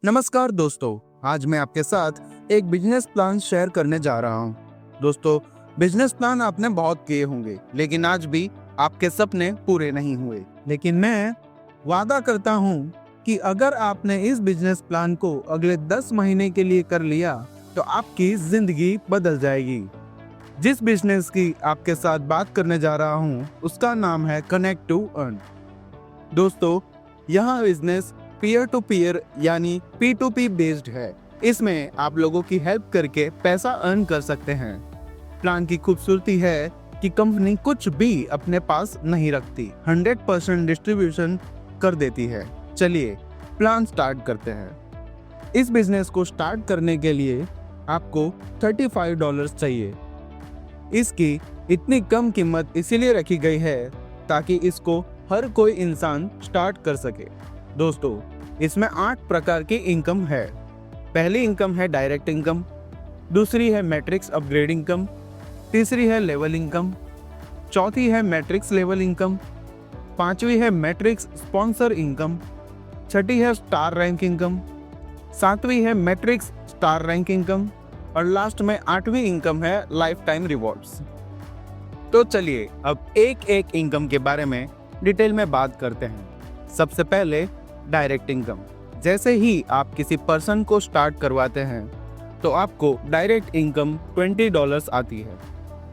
नमस्कार दोस्तों, आज मैं आपके साथ एक बिजनेस प्लान शेयर करने जा रहा हूं। दोस्तों, बिजनेस प्लान आपने बहुत किए होंगे, लेकिन आज भी आपके सपने पूरे नहीं हुए। लेकिन मैं वादा करता हूं कि अगर आपने इस बिजनेस प्लान को अगले 10 महीने के लिए कर लिया, तो आपकी जिंदगी बदल जाएगी। जिस बिजनेस की आपके साथ बात करने जा रहा हूं, उसका नाम है कनेक्ट टू अर्न। दोस्तों, यह बिजनेस पीयर टू पीयर यानी P2P बेस्ड है। इसमें आप लोगों की हेल्प करके पैसा अर्न कर सकते हैं। प्लान की खूबसूरती है कि कंपनी कुछ भी अपने पास नहीं रखती, 100% डिस्ट्रीब्यूशन कर देती है। चलिए प्लान स्टार्ट करते हैं। इस बिजनेस को स्टार्ट करने के लिए आपको $35 चाहिए। इसकी इतनी कम कीमत इसीलिए रखी गई है ताकि इसको हर कोई इंसान स्टार्ट कर सके। दोस्तों, इसमें 8 प्रकार की इनकम है। पहली इनकम है डायरेक्ट इनकम, दूसरी है मैट्रिक्स अपग्रेड इनकम, तीसरी है लेवल इनकम, चौथी है मैट्रिक्स लेवल इनकम, पांचवी है मैट्रिक्स स्पॉन्सर इनकम, छठी है स्टार रैंक इनकम, सातवीं है मैट्रिक्स स्टार रैंक इनकम और लास्ट में 8वीं इनकम है लाइफ टाइम रिवॉर्ड्स। तो चलिए अब एक एक इनकम के बारे में डिटेल में बात करते हैं। सबसे पहले डायरेक्ट इनकम। जैसे ही आप किसी पर्सन को स्टार्ट करवाते हैं तो आपको डायरेक्ट इनकम $20 आती है।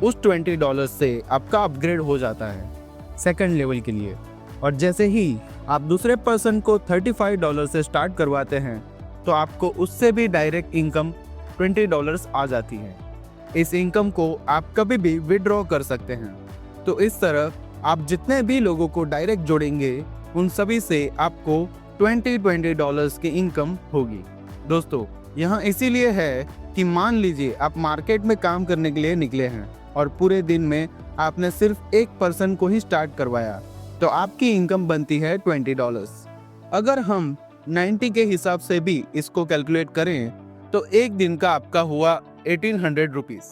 उस $20 से आपका अपग्रेड हो जाता है सेकंड लेवल के लिए। और जैसे ही आप दूसरे पर्सन को $35 से स्टार्ट करवाते हैं तो आपको उससे भी डायरेक्ट इनकम $20 आ जाती है। इस इनकम को आप कभी भी विड्रॉ कर सकते हैं। तो इस तरह आप जितने भी लोगों को डायरेक्ट जोड़ेंगे उन सभी से आपको $20 की इनकम होगी। दोस्तों, यहाँ इसीलिए है कि मान लीजिए आप मार्केट में काम करने के लिए निकले हैं और पूरे दिन में आपने सिर्फ एक पर्सन को ही स्टार्ट करवाया, तो आपकी इनकम बनती है $20। अगर हम 90 के हिसाब से भी इसको कैलकुलेट करें तो एक दिन का आपका हुआ 1800 रुपीज।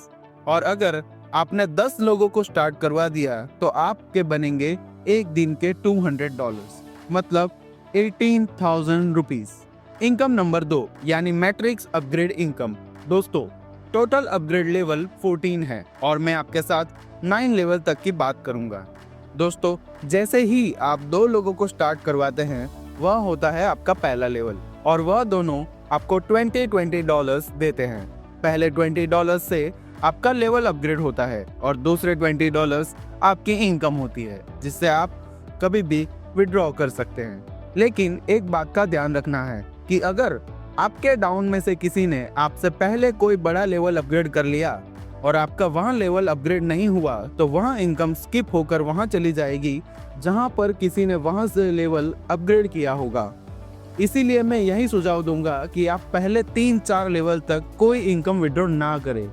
और अगर आपने 10 लोगों को स्टार्ट करवा दिया तो आपके बनेंगे एक दिन के $200, मतलब 18,000 रुपीज। इनकम नंबर 2 यानी मैट्रिक्स अपग्रेड इनकम। दोस्तों, टोटल अपग्रेड लेवल 14 है और मैं आपके साथ 9 लेवल तक की बात करूंगा। दोस्तों, जैसे ही आप 2 लोगों को स्टार्ट करवाते हैं वह होता है आपका पहला लेवल और वह दोनों आपको $20 देते हैं। पहले $20 से आपका लेवल अपग्रेड होता है और दूसरे $20 आपकी इनकम होती है, जिससे आप कभी भी विड्रॉ कर सकते हैं। लेकिन एक बात का ध्यान रखना है कि अगर आपके डाउन में से किसी ने आपसे पहले कोई बड़ा लेवल अपग्रेड कर लिया और आपका वहां लेवल अपग्रेड नहीं हुआ तो वहां इनकम स्किप होकर वहां चली जाएगी जहां पर किसी ने वहां से लेवल अपग्रेड किया होगा। इसीलिए मैं यही सुझाव दूंगा कि आप पहले 3-4 लेवल तक कोई इनकम विड्रॉ ना करें।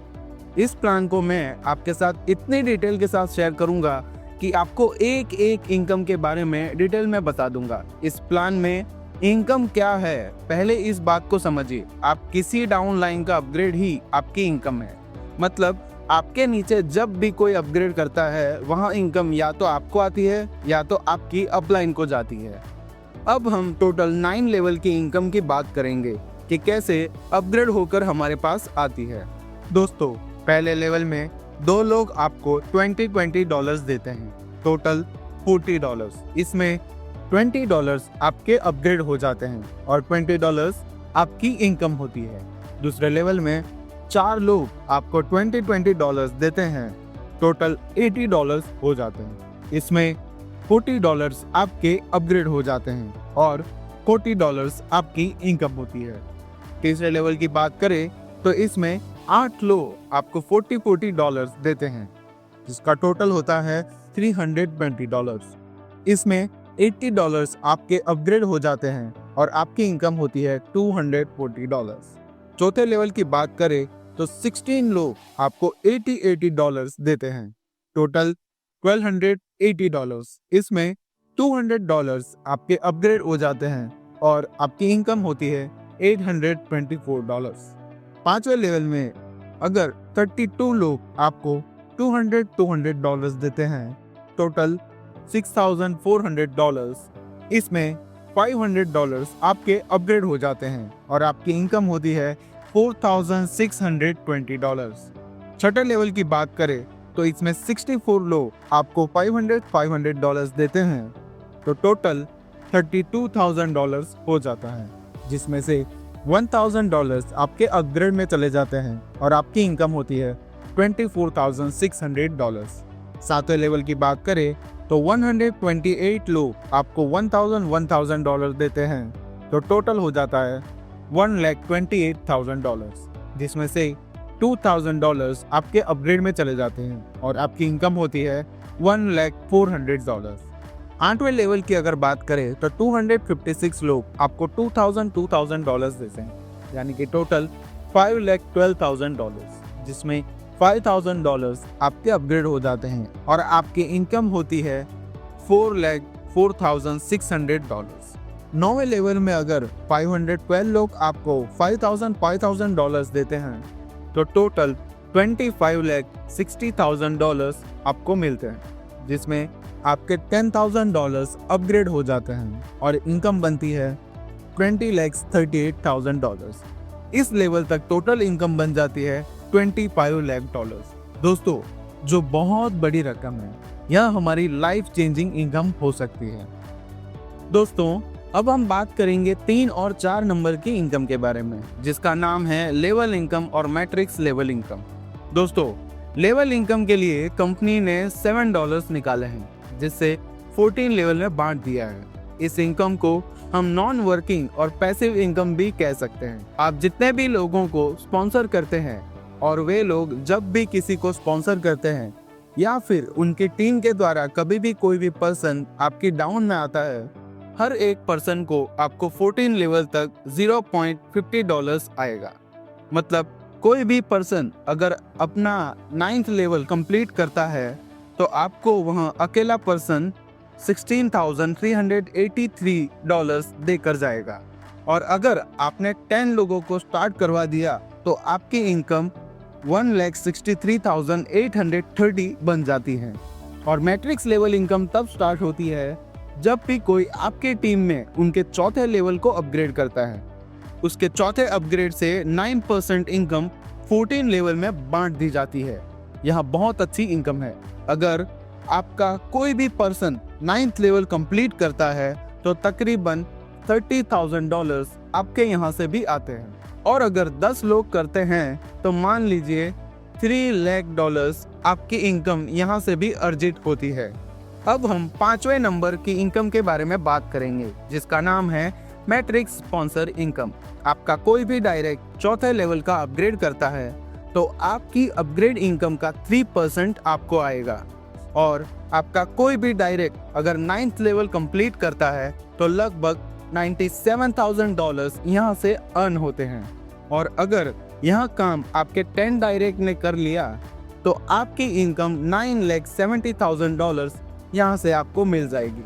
इस प्लान को मैं आपके साथ इतनी डिटेल के साथ शेयर करूंगा कि आपको एक एक इनकम के बारे में डिटेल में बता दूंगा। इस प्लान में इनकम क्या है, पहले इस बात को समझिए। आप किसी डाउन लाइन का अपग्रेड ही आपकी इनकम है। मतलब आपके नीचे जब भी कोई अपग्रेड करता है वहां इनकम या तो आपको आती है या तो आपकी अपलाइन को जाती है। अब हम टोटल 9 लेवल की इनकम की बात करेंगे कि कैसे अपग्रेड होकर हमारे पास आती है। दोस्तों, पहले लेवल में 2 लोग आपको $20 देते हैं, टोटल $40। इसमें $20 आपके अपग्रेड हो जाते हैं और $20 आपकी इनकम होती है। दूसरे लेवल में 4 लोग आपको $20 देते हैं, टोटल $80 हो जाते हैं। इसमें $40 आपके अपग्रेड हो जाते हैं और $40 आपकी इनकम होती है। तीसरे लेवल की बात करें तो इसमें 8 लोग आपको $40 देते हैं, जिसका टोटल होता है $320। इसमें $80 आपके अपग्रेड हो जाते हैं और आपकी इनकम होती है $240। चौथे लेवल की बात करें तो 16 लोग आपको $80 देते हैं, टोटल $1280। इसमें $200 आपके अपग्रेड हो जाते हैं और आपकी इनकम होती है $824। पांचवें लेवल में अगर 32 लोग आपको $200 देते हैं, टोटल $6,400। इसमें $500 आपके अपग्रेड हो जाते हैं और आपकी इनकम होती है $4,620। छठे लेवल की बात करें तो इसमें 64 लोग आपको $500 देते हैं, तो टोटल $32,000 हो जाता है, जिसमें से $1,000 आपके अपग्रेड में चले जाते हैं और आपकी इनकम होती है $24,600। सातवें लेवल की बात करें तो 128 लोग आपको $1,000 देते हैं, तो टोटल हो जाता है $1,28,000, जिसमें से $2,000 आपके अपग्रेड में चले जाते हैं और आपकी इनकम होती है $1,04,000। आठवें लेवल की अगर बात करें तो 256 लोग आपको $2,000 देते हैं, यानी कि टोटल $5,12,000, जिसमें $5,000 आपके अपग्रेड हो जाते हैं और आपकी इनकम होती है $4,04,600। नौवें लेवल में अगर 512 लोग आपको $5,000 देते हैं, तो टोटल $25,60,000 आपको मिलते हैं, जिसमें आपके $10,000 अपग्रेड हो जाते हैं और इनकम बनती है $20,38,000। इस लेवल तक टोटल इनकम बन जाती है $25 लाख। दोस्तों, जो बहुत बड़ी रकम है, यह हमारी लाइफ चेंजिंग इनकम हो सकती है। दोस्तों, अब हम बात करेंगे 3 और 4 नंबर की इनकम के बारे में, जिसका नाम है लेवल इनकम और मैट्रिक्स लेवल इनकम। दोस्तों, लेवल इनकम के लिए कंपनी ने $7 निकाले हैं, जिससे 14 लेवल में बांट दिया है। इस इनकम को हम नॉन वर्किंग और पैसिव इनकम भी कह सकते हैं। आप जितने भी लोगों को स्पॉन्सर करते हैं और वे लोग जब भी किसी को स्पॉन्सर करते हैं या फिर उनकी टीम के द्वारा कभी भी कोई भी पर्सन आपकी डाउन में आता है, हर एक पर्सन को आपको 14 लेवल तक $0.50 आएगा। मतलब कोई भी पर्सन अगर अपना 9th लेवल कंप्लीट करता है तो आपको वह अकेला पर्सन $16,383 देकर जाएगा, और अगर आपने 10 लोगों को स्टार्ट करवा दिया तो आपकी इनकम 1,63,830 बन जाती है। और मैट्रिक्स लेवल इनकम तब स्टार्ट होती है जब भी कोई आपके टीम में उनके चौथे लेवल को अपग्रेड करता है। उसके चौथे अपग्रेड से 9% इनकम 14 लेवल में बांट दी जाती है। यह बहुत अच्छी इनकम है। अगर आपका कोई भी पर्सन 9th लेवल कंप्लीट करता है तो तकरीबन $30,000 आपके यहाँ से भी आते हैं, और अगर 10 लोग करते हैं तो मान लीजिए $3 लाख आपकी इनकम यहाँ से भी अर्जित होती है। अब हम 5वें नंबर की इनकम के बारे में बात करेंगे, जिसका नाम है मैट्रिक्स स्पॉन्सर इनकम। आपका कोई भी डायरेक्ट चौथे लेवल का अपग्रेड करता है तो आपकी अपग्रेड इनकम का 3% आपको आएगा, और आपका कोई भी डायरेक्ट अगर 9th लेवल कंप्लीट करता है तो लगभग $97,000 यहाँ से अर्न होते हैं। और अगर यह काम आपके 10 डायरेक्ट ने कर लिया तो आपकी इनकम $9,70,000 यहाँ से आपको मिल जाएगी।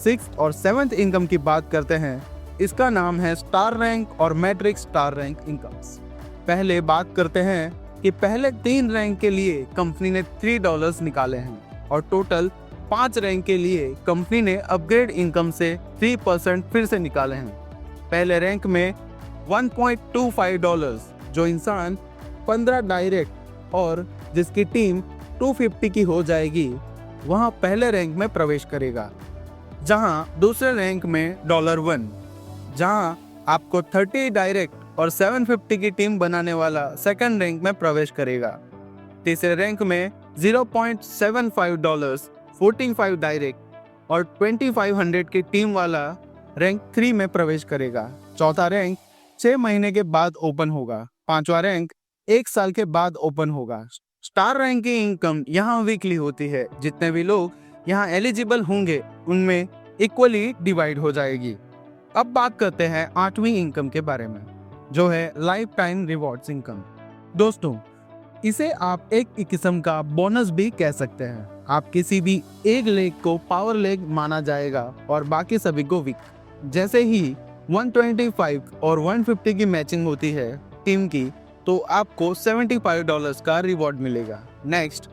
6th और 7th इनकम की बात करते हैं। इसका नाम है स्टार रैंक और मैट्रिक्स स्टार रैंक इनकम्स। पहले बात करते हैं कि पहले 3 रैंक के लिए कंपनी ने $3 निकाले हैं, और टोटल 5 रैंक के लिए कंपनी ने अपग्रेड इनकम से 3% फिर से निकाले हैं। पहले रैंक में $1.25, जो इंसान 15 डायरेक्ट और जिसकी टीम 250 की हो जाएगी, वहां पहले रैंक में प्रवेश करेगा। जहां दूसरे रैंक में $1, जहां आपको 30 डायरेक्ट और 750 की टीम बनाने वाला सेकंड रैंक में प्रवेश करेगा। तीसरे रैंक में $0.75, 45 डायरेक्ट और 2500 की टीम वाला रैंक 3 में प्रवेश करेगा। चौथा रैंक 6 महीने के बाद ओपन होगा। पांचवा रैंक 1 साल के बाद ओपन होगा। स्टार रैंक की इनकम यहाँ वीकली होती है। जितने भी लोग यहाँ एलिजिबल होंगे उनमें इक्वली डिवाइड हो जाएगी। अब बात करते हैं 8वीं इनकम के बारे में, जो है लाइफ टाइम रिवॉर्ड्स इनकम। दोस्तों, इसे आप एक किस्म का बोनस भी कह सकते हैं। आप किसी भी एक लेग को पावर लेग माना जाएगा और बाकी सभी को वीक। जैसे ही 125 और 150 की मैचिंग होती है टीम की, तो आपको $75 का रिवॉर्ड मिलेगा। नेक्स्ट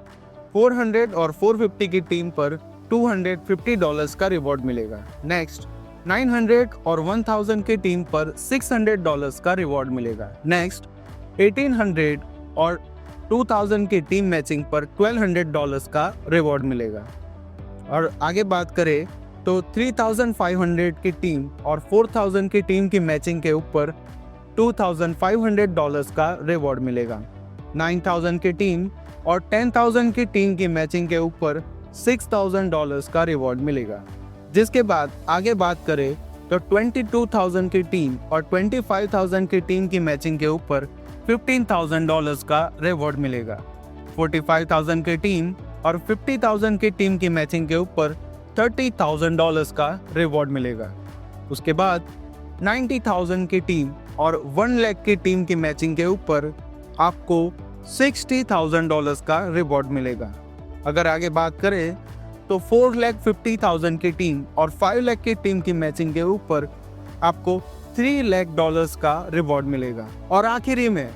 400 और 450 की टीम पर $250 का रिवॉर्ड मिलेगा। नेक्स्ट 900 और 1000 की टीम पर $600 का रिवॉर्ड मिलेगा। नेक्स्ट 1800 और 2000 की टीम मैचिंग पर $1200 का रिवॉर्ड मिलेगा। और आगे बात करें तो 3500 की टीम और 4000 की टीम की मैचिंग के ऊपर $2500 का रिवॉर्ड मिलेगा। 9000 की टीम और 10000 की टीम की मैचिंग के ऊपर $6000 का रिवॉर्ड मिलेगा। जिसके बाद आगे बात करें तो 22000 की टीम और 25000 की टीम की मैचिंग के ऊपर $15000 का रिवॉर्ड मिलेगा। 45000 की टीम और 50000 की टीम की मैचिंग के ऊपर $30000 का रिवॉर्ड मिलेगा। उसके बाद 90000 की टीम और 1 लाख की टीम की मैचिंग के ऊपर आपको $60000 का रिवॉर्ड मिलेगा। अगर आगे बात करें तो 4,50,000 की टीम और 5 लाख की टीम की मैचिंग के ऊपर आपको $3 लाख का रिवॉर्ड मिलेगा। और आखिरी में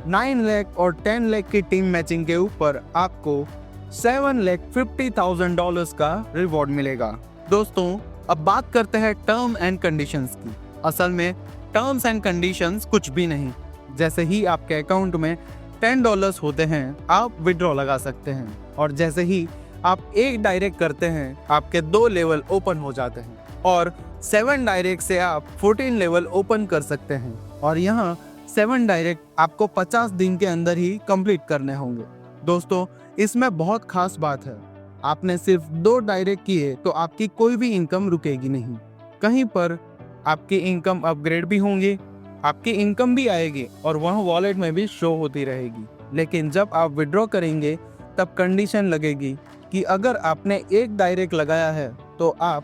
9 लाख और 10 लाख की टीम मैचिंग के ऊपर आपको $7,50,000 का रिवॉर्ड मिलेगा। दोस्तों अब बात करते हैं टर्म एंड कंडीशंस की। असल में टर्म्स एंड कंडीशंस कुछ भी नहीं, जैसे ही आपके अकाउंट में $10 होते हैं आप विड्रॉ लगा सकते हैं, और जैसे ही आप एक डायरेक्ट करते हैं आपके 2 लेवल ओपन हो जाते हैं, और 7 डायरेक्ट से आप 14 लेवल ओपन कर सकते हैं। और यहाँ 7 डायरेक्ट आपको 50 दिन के अंदर ही कंप्लीट करने होंगे। दोस्तों इसमें बहुत खास बात है, आपने सिर्फ 2 डायरेक्ट किए तो आपकी कोई भी इनकम रुकेगी नहीं। कहीं पर आपकी इनकम अपग्रेड भी होंगी, आपकी इनकम भी आएगी और वह वॉलेट में भी शो होती रहेगी। लेकिन जब आप विड्रॉ करेंगे तब कंडीशन लगेगी कि अगर आपने एक डायरेक्ट लगाया है तो आप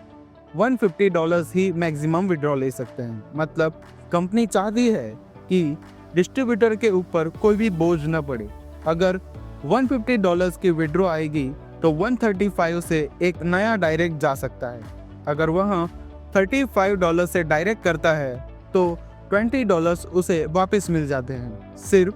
$150 ही मैक्सिमम विड्रॉ ले सकते हैं। मतलब कंपनी चाहती है कि डिस्ट्रीब्यूटर के ऊपर कोई भी बोझ न पड़े। अगर $150 की विड्रॉ आएगी तो 135 से एक नया डायरेक्ट जा सकता है। अगर वह $35 से डायरेक्ट करता है तो $20 उसे वापस मिल जाते हैं। सिर्फ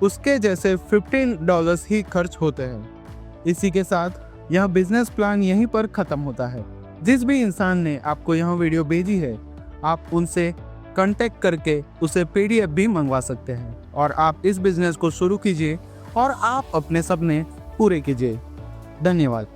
उसके जैसे $15 ही खर्च होते हैं। इसी के साथ यह बिजनेस प्लान यहीं पर ख़त्म होता है। जिस भी इंसान ने आपको यह वीडियो भेजी है आप उनसे कांटेक्ट करके उसे PDF भी मंगवा सकते हैं, और आप इस बिजनेस को शुरू कीजिए और आप अपने सपने पूरे कीजिए। धन्यवाद।